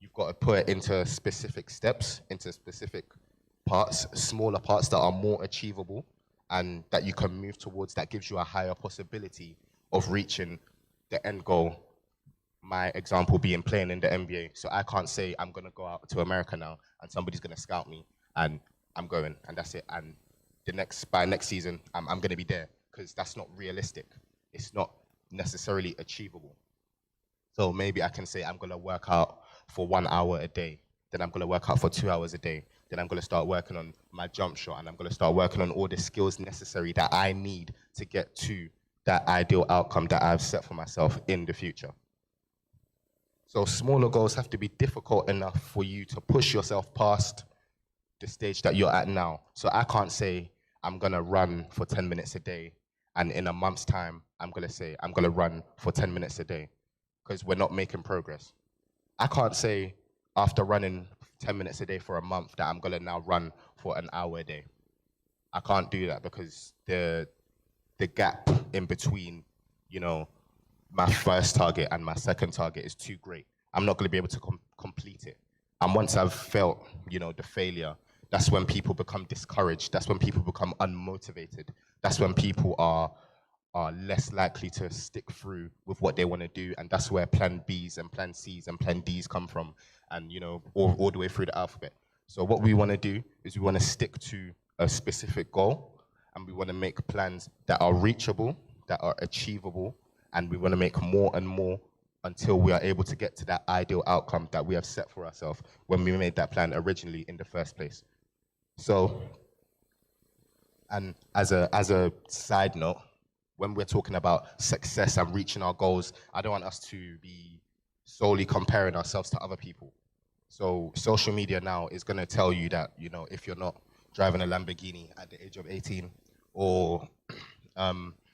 you've got to put it into specific steps, into specific parts, smaller parts that are more achievable and that you can move towards, that gives you a higher possibility of reaching the end goal. My example being playing in the NBA. So I can't say I'm going to go out to America now and somebody's going to scout me and I'm going and that's it. And by next season, I'm going to be there, because that's not realistic. It's not necessarily achievable. So maybe I can say I'm going to work out for 1 hour a day. Then I'm going to work out for 2 hours a day. Then I'm going to start working on my jump shot, and I'm going to start working on all the skills necessary that I need to get to that ideal outcome that I've set for myself in the future. So smaller goals have to be difficult enough for you to push yourself past the stage that you're at now. So I can't say I'm going to run for 10 minutes a day, and in a month's time, I'm going to say I'm going to run for 10 minutes a day, because we're not making progress. I can't say after running 10 minutes a day for a month that I'm going to now run for an hour a day. I can't do that, because the gap in between, you know, my first target and my second target is too great. I'm not going to be able to complete it. And once I've felt, you know, the failure, that's when people become discouraged. That's when people become unmotivated. That's when people are less likely to stick through with what they want to do. And that's where plan Bs and plan Cs and plan Ds come from, and, you know, all the way through the alphabet. So what we want to do is we want to stick to a specific goal, and we want to make plans that are reachable, that are achievable, and we want to make more and more until we are able to get to that ideal outcome that we have set for ourselves when we made that plan originally in the first place. So, and as a side note, when we're talking about success and reaching our goals, I don't want us to be solely comparing ourselves to other people. So social media now is going to tell you that, you know, if you're not driving a Lamborghini at the age of 18, or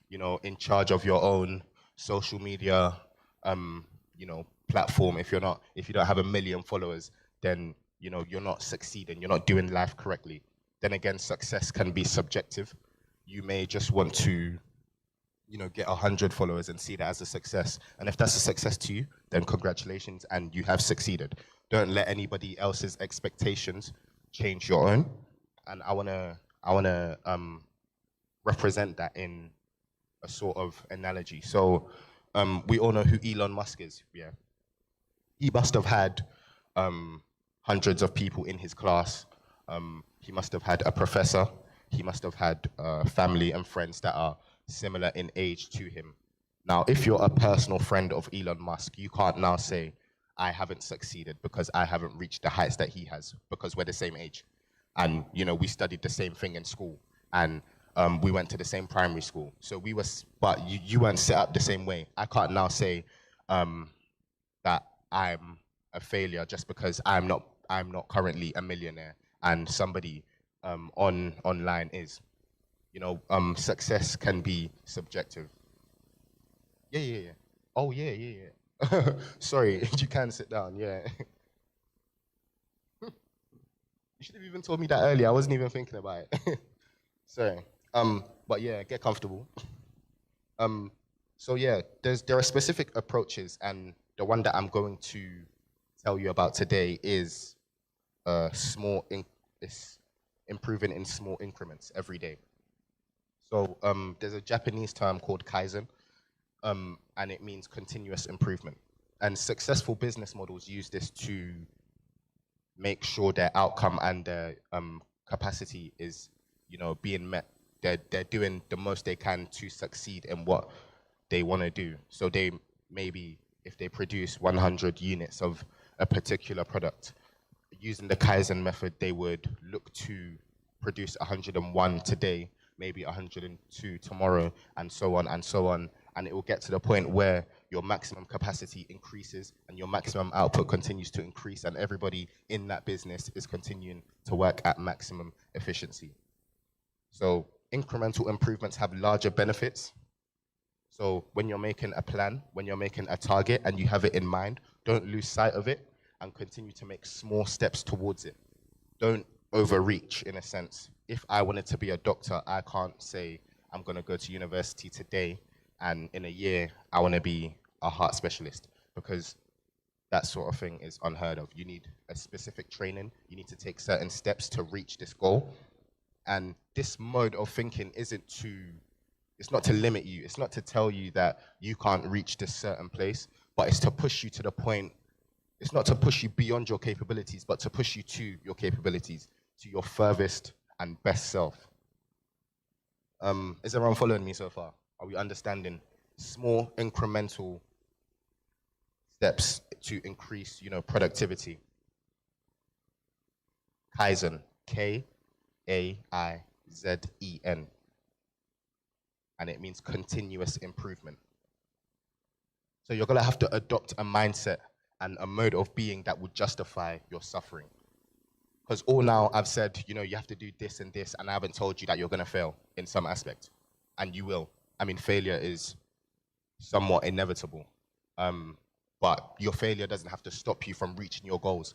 you know, in charge of your own social media, you know, platform, if you don't have 1 million followers, then, you know, you're not succeeding, you're not doing life correctly. Then again, success can be subjective. You may just want to, you know, get 100 followers and see that as a success. And if that's a success to you, then congratulations, and you have succeeded. Don't let anybody else's expectations change your own. And I wanna represent that in a sort of analogy. So we all know who Elon Musk is, yeah? He must have had hundreds of people in his class. He must have had a professor. He must have had family and friends that are similar in age to him. Now, if you're a personal friend of Elon Musk, you can't now say, I haven't succeeded because I haven't reached the heights that he has, because we're the same age. And, you know, we studied the same thing in school, and we went to the same primary school. So we were, but you weren't set up the same way. I can't now say that I'm a failure just because I'm not currently a millionaire and somebody online is. You know, success can be subjective. Yeah. Oh, yeah. Sorry, you can sit down, yeah. You should have even told me that earlier. I wasn't even thinking about it. Sorry. But yeah, get comfortable. So yeah, there are specific approaches, and the one that I'm going to tell you about today is improving in small increments every day. So there's a Japanese term called Kaizen, and it means continuous improvement. And successful business models use this to make sure their outcome and their capacity is, you know, being met. They're doing the most they can to succeed in what they want to do. So they maybe, if they produce 100 units of a particular product, using the Kaizen method, they would look to produce 101 today, maybe 102 tomorrow, and so on and so on. And it will get to the point where your maximum capacity increases and your maximum output continues to increase, and everybody in that business is continuing to work at maximum efficiency. So incremental improvements have larger benefits. So when you're making a plan, when you're making a target and you have it in mind, don't lose sight of it and continue to make small steps towards it. Don't overreach, in a sense. If I wanted to be a doctor, I can't say I'm going to go to university today and in a year I want to be a heart specialist, because that sort of thing is unheard of. You need a specific training. You need to take certain steps to reach this goal. And this mode of thinking it's not to limit you. It's not to tell you that you can't reach this certain place, but it's to push you to the point. It's not to push you beyond your capabilities, but to push you to your capabilities, to your furthest and best self. Is everyone following me so far? Are we understanding small incremental steps to increase, productivity? Kaizen, Kaizen, and it means continuous improvement. So you're gonna have to adopt a mindset and a mode of being that would justify your suffering. Because all now I've said, you have to do this and this, and I haven't told you that you're gonna fail in some aspect, and you will. I mean, failure is somewhat inevitable, but your failure doesn't have to stop you from reaching your goals.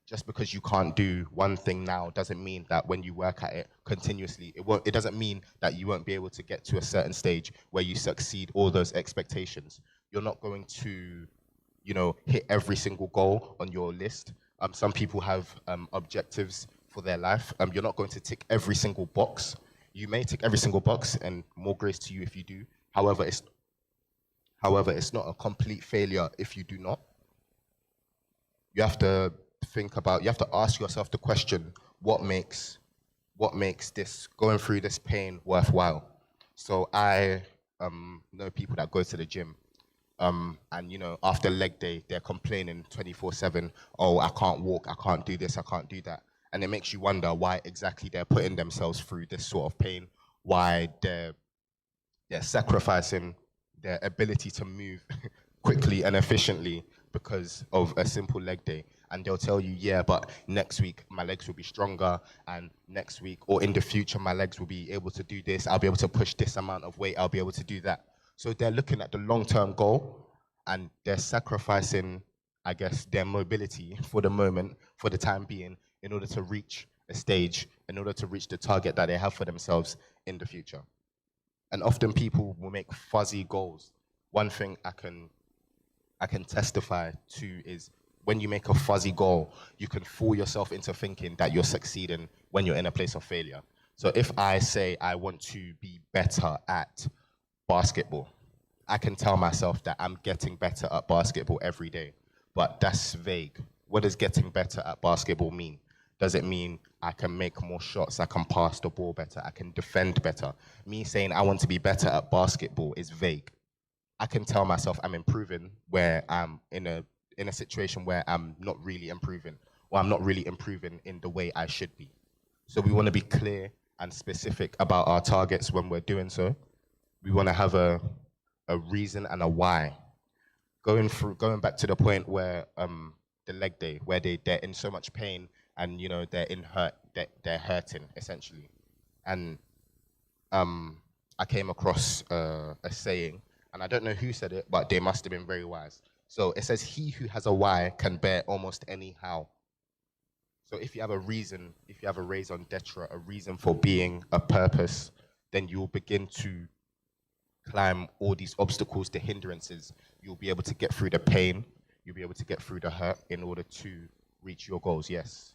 Just because you can't do one thing now doesn't mean that when you work at it continuously, it doesn't mean that you won't be able to get to a certain stage where you succeed all those expectations. You're not going to, hit every single goal on your list. Some people have objectives for their life. You're not going to tick every single box. You may tick every single box, and more grace to you if you do. However, it's not a complete failure if you do not. You have to ask yourself the question, what makes this, going through this pain, worthwhile? So I know people that go to the gym, and after leg day, they're complaining 24/7, oh, I can't walk, I can't do this, I can't do that. And it makes you wonder why exactly they're putting themselves through this sort of pain, why they're sacrificing their ability to move quickly and efficiently because of a simple leg day. And they'll tell you, yeah, but next week my legs will be stronger, and next week or in the future my legs will be able to do this, I'll be able to push this amount of weight, I'll be able to do that. So they're looking at the long-term goal, and they're sacrificing, I guess, their mobility for the moment, for the time being, in order to reach a stage, in order to reach the target that they have for themselves in the future. And often people will make fuzzy goals. One thing I can testify to is when you make a fuzzy goal, you can fool yourself into thinking that you're succeeding when you're in a place of failure. So if I say I want to be better at basketball, I can tell myself that I'm getting better at basketball every day, but that's vague. What does getting better at basketball mean? Does it mean I can make more shots, I can pass the ball better, I can defend better? Me saying I want to be better at basketball is vague. I can tell myself I'm improving where I'm in a situation where I'm not really improving, or I'm not really improving in the way I should be. So we want to be clear and specific about our targets when we're doing so. We want to have a reason and a why. Going back to the point where the leg day, where they're in so much pain and they're hurting essentially. And I came across a saying, and I don't know who said it, but they must have been very wise. So it says, he who has a why can bear almost any how. So if you have a reason, if you have a raison d'etre, a reason for being, a purpose, then you'll begin to climb all these obstacles, the hindrances. You'll be able to get through the pain. You'll be able to get through the hurt in order to reach your goals, yes.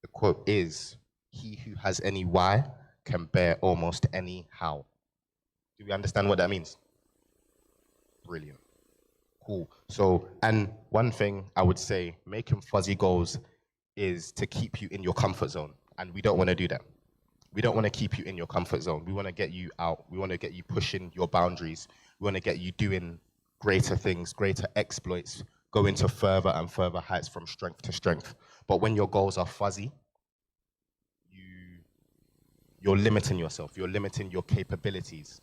The quote is, he who has any why can bear almost any how. Do we understand what that means? Brilliant. Cool. So, and one thing I would say, making fuzzy goals is to keep you in your comfort zone. And we don't want to do that. We don't want to keep you in your comfort zone. We want to get you out. We want to get you pushing your boundaries. We want to get you doing greater things, greater exploits, going to further and further heights from strength to strength. But when your goals are fuzzy, you're limiting yourself. You're limiting your capabilities.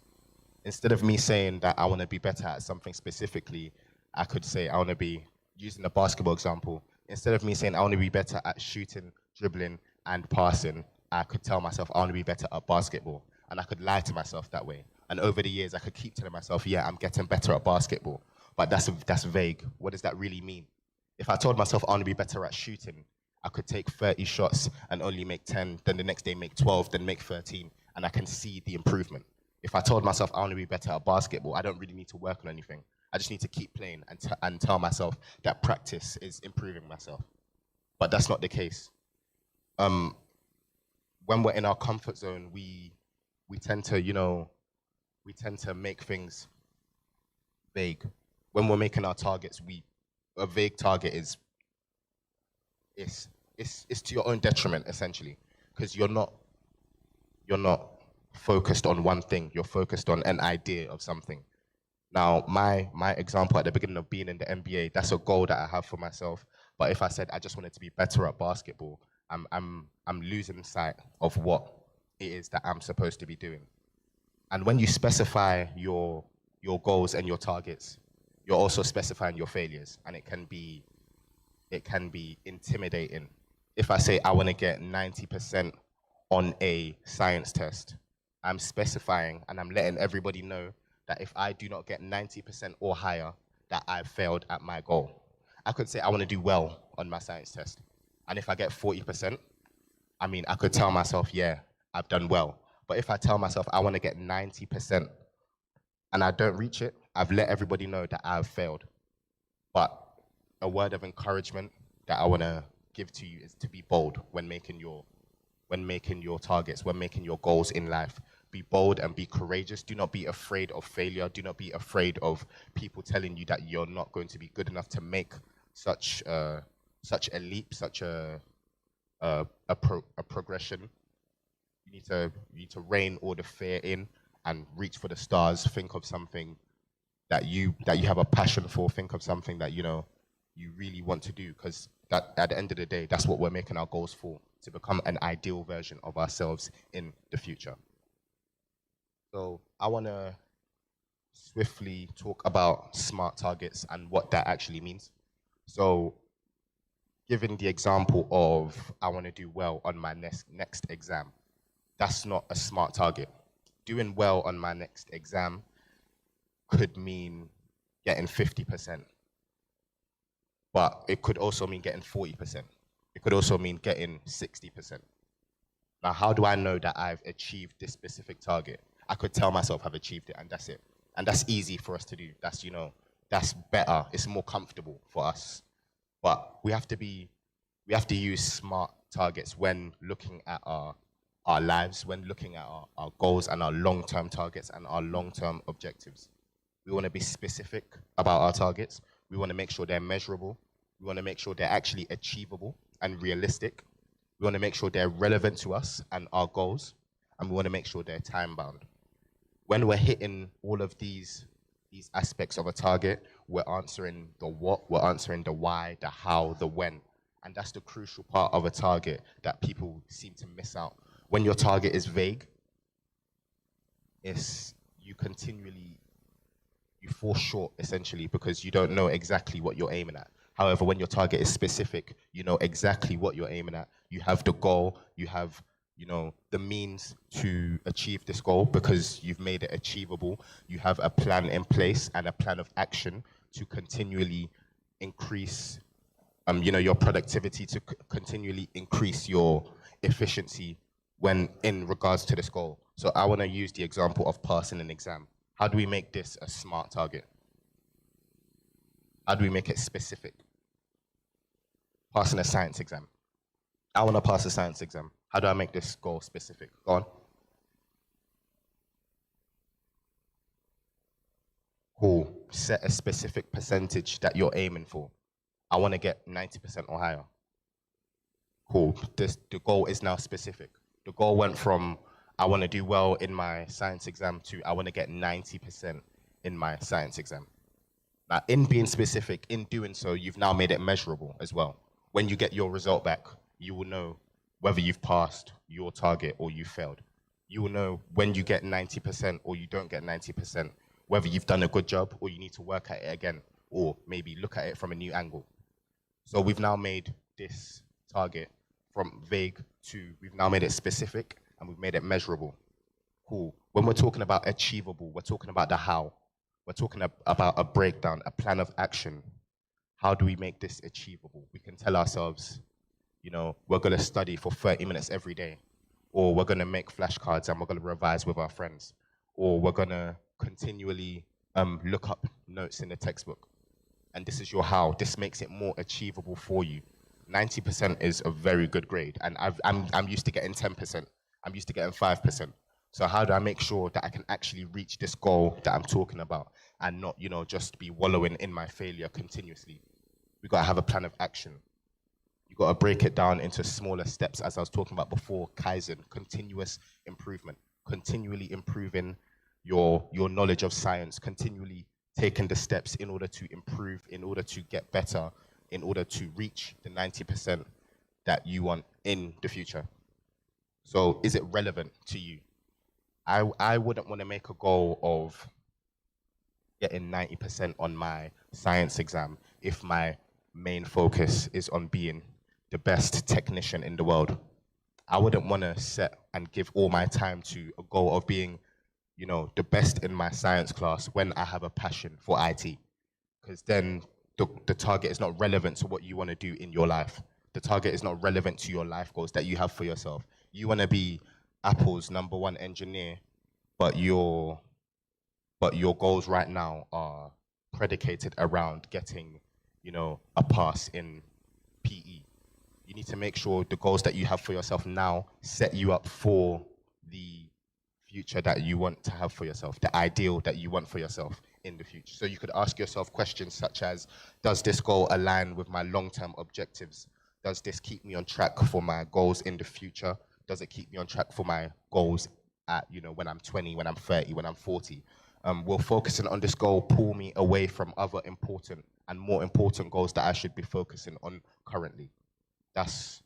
Instead of me saying that I want to be better at something specifically, I could say I want to be, using the basketball example, instead of me saying I want to be better at shooting, dribbling, and passing, I could tell myself I want to be better at basketball. And I could lie to myself that way. And over the years, I could keep telling myself, yeah, I'm getting better at basketball. But that's vague. What does that really mean? If I told myself I want to be better at shooting, I could take 30 shots and only make 10, then the next day make 12, then make 13, and I can see the improvement. If I told myself I want to be better at basketball, I don't really need to work on anything. I just need to keep playing and tell myself that practice is improving myself. But that's not the case. Um, when we're in our comfort zone, we tend to, we tend to make things vague. When we're making our targets, a vague target is is to your own detriment essentially, because you're not focused on one thing. You're focused on an idea of something. Now, my example at the beginning of being in the NBA, that's a goal that I have for myself. But if I said I just wanted to be better at basketball, I'm losing sight of what it is that I'm supposed to be doing. And when you specify your goals and your targets, you're also specifying your failures, and it can be intimidating. If I say I want to get 90% on a science test, I'm specifying and I'm letting everybody know that if I do not get 90% or higher, that I've failed at my goal. I could say I want to do well on my science test. And if I get 40%, I mean, I could tell myself, yeah, I've done well. But if I tell myself I want to get 90% and I don't reach it, I've let everybody know that I've failed. But a word of encouragement that I want to give to you is to be bold when making your targets, when making your goals in life. Be bold and be courageous. Do not be afraid of failure. Do not be afraid of people telling you that you're not going to be good enough to make such a leap, such a progression. You need to rein all the fear in and reach for the stars. Think of something that you have a passion for. Think of something that you really want to do, because that at the end of the day, that's what we're making our goals for, to become an ideal version of ourselves in the future. So I want to swiftly talk about smart targets and what that actually means. So giving the example of I want to do well on my next exam, that's not a smart target. Doing well on my next exam could mean getting 50%, but it could also mean getting 40%. It could also mean getting 60%. Now, how do I know that I've achieved this specific target? I could tell myself I've achieved it and that's it. And that's easy for us to do. That's better. It's more comfortable for us. But we have to use smart targets when looking at our lives, when looking at our goals and our long-term targets and our long-term objectives. We want to be specific about our targets. We want to make sure they're measurable. We want to make sure they're actually achievable and realistic. We want to make sure they're relevant to us and our goals. And we want to make sure they're time-bound. When we're hitting all of these aspects of a target, we're answering the what, we're answering the why, the how, the when. And that's the crucial part of a target that people seem to miss out. When your target is vague, you fall short essentially, because you don't know exactly what you're aiming at. However, when your target is specific, you know exactly what you're aiming at. You have the goal, you have the means to achieve this goal because you've made it achievable. You have a plan in place and a plan of action to continually increase your productivity, to continually increase your efficiency when in regards to this goal. So I want to use the example of passing an exam. How do we make this a smart target? How do we make it specific? Passing a science exam. I want to pass a science exam. How do I make this goal specific? Go on. Cool. Set a specific percentage that you're aiming for. I want to get 90% or higher. Cool. The goal is now specific. The goal went from I want to do well in my science exam to I want to get 90% in my science exam. Now, in being specific, in doing so, you've now made it measurable as well. When you get your result back, you will know whether you've passed your target or you failed. You will know when you get 90% or you don't get 90%, whether you've done a good job or you need to work at it again, or maybe look at it from a new angle. So we've now made this target from vague to, we've now made it specific and we've made it measurable. Cool. When we're talking about achievable, we're talking about the how. We're talking about a breakdown, a plan of action. How do we make this achievable? We can tell ourselves, we're going to study for 30 minutes every day, or we're going to make flashcards and we're going to revise with our friends, or we're going to continually look up notes in the textbook. And this is your how. This makes it more achievable for you. 90% is a very good grade, and I'm used to getting 10%. I'm used to getting 5%. So how do I make sure that I can actually reach this goal that I'm talking about, and not, just be wallowing in my failure continuously? We got to have a plan of action. You got to break it down into smaller steps, as I was talking about before. Kaizen, continuous improvement, continually improving your knowledge of science, continually taking the steps in order to improve, in order to get better, in order to reach the 90% that you want in the future. So is it relevant to you? I wouldn't want to make a goal of getting 90% on my science exam if my main focus is on being the best technician in the world. I wouldn't want to set and give all my time to a goal of being, the best in my science class when I have a passion for IT. Because then the target is not relevant to what you want to do in your life. The target is not relevant to your life goals that you have for yourself. You want to be Apple's #1 engineer, but your goals right now are predicated around getting, a pass in PE. You need to make sure the goals that you have for yourself now set you up for the future that you want to have for yourself, the ideal that you want for yourself in the future. So you could ask yourself questions such as, does this goal align with my long-term objectives? Does this keep me on track for my goals in the future? Does it keep me on track for my goals at, when I'm 20, when I'm 30, when I'm 40? Will focusing on this goal pull me away from other important and more important goals that I should be focusing on currently? That's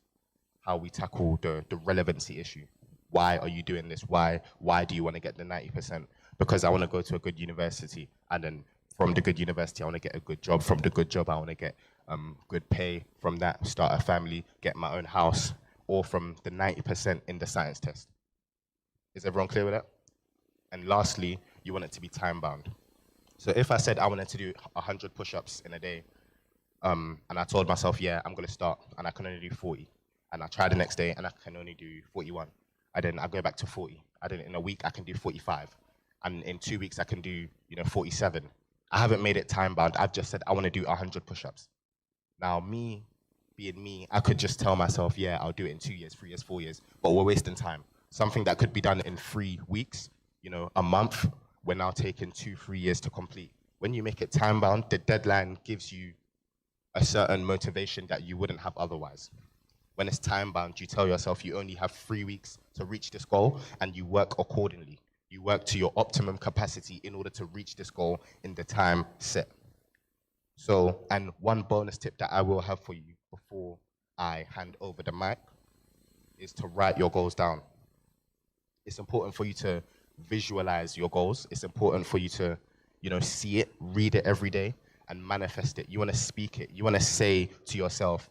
how we tackle the relevancy issue. Why are you doing this? Why do you want to get the 90%? Because I want to go to a good university, and then from the good university, I want to get a good job. From the good job, I want to get good pay. From that, start a family, get my own house, or from the 90% in the science test. Is everyone clear with that? And lastly, you want it to be time-bound. So if I said I wanted to do 100 push-ups in a day, and I told myself, yeah, I'm going to start, and I can only do 40. And I try the next day, and I can only do 41. And then I go back to 40. And then in a week, I can do 45. And in 2 weeks, I can do, 47. I haven't made it time-bound. I've just said I want to do 100 push-ups. Now, me, being me, I could just tell myself, yeah, I'll do it in 2 years, 3 years, 4 years. But we're wasting time. Something that could be done in 3 weeks, a month, we're now taking 2-3 years to complete. When you make it time-bound, the deadline gives you a certain motivation that you wouldn't have otherwise. When it's time-bound, you tell yourself you only have 3 weeks to reach this goal, and you work accordingly. You work to your optimum capacity in order to reach this goal in the time set. So, and one bonus tip that I will have for you before I hand over the mic is to write your goals down. It's important for you to visualize your goals. It's important for you to, see it, read it every day, and manifest it. You want to speak it. You want to say to yourself,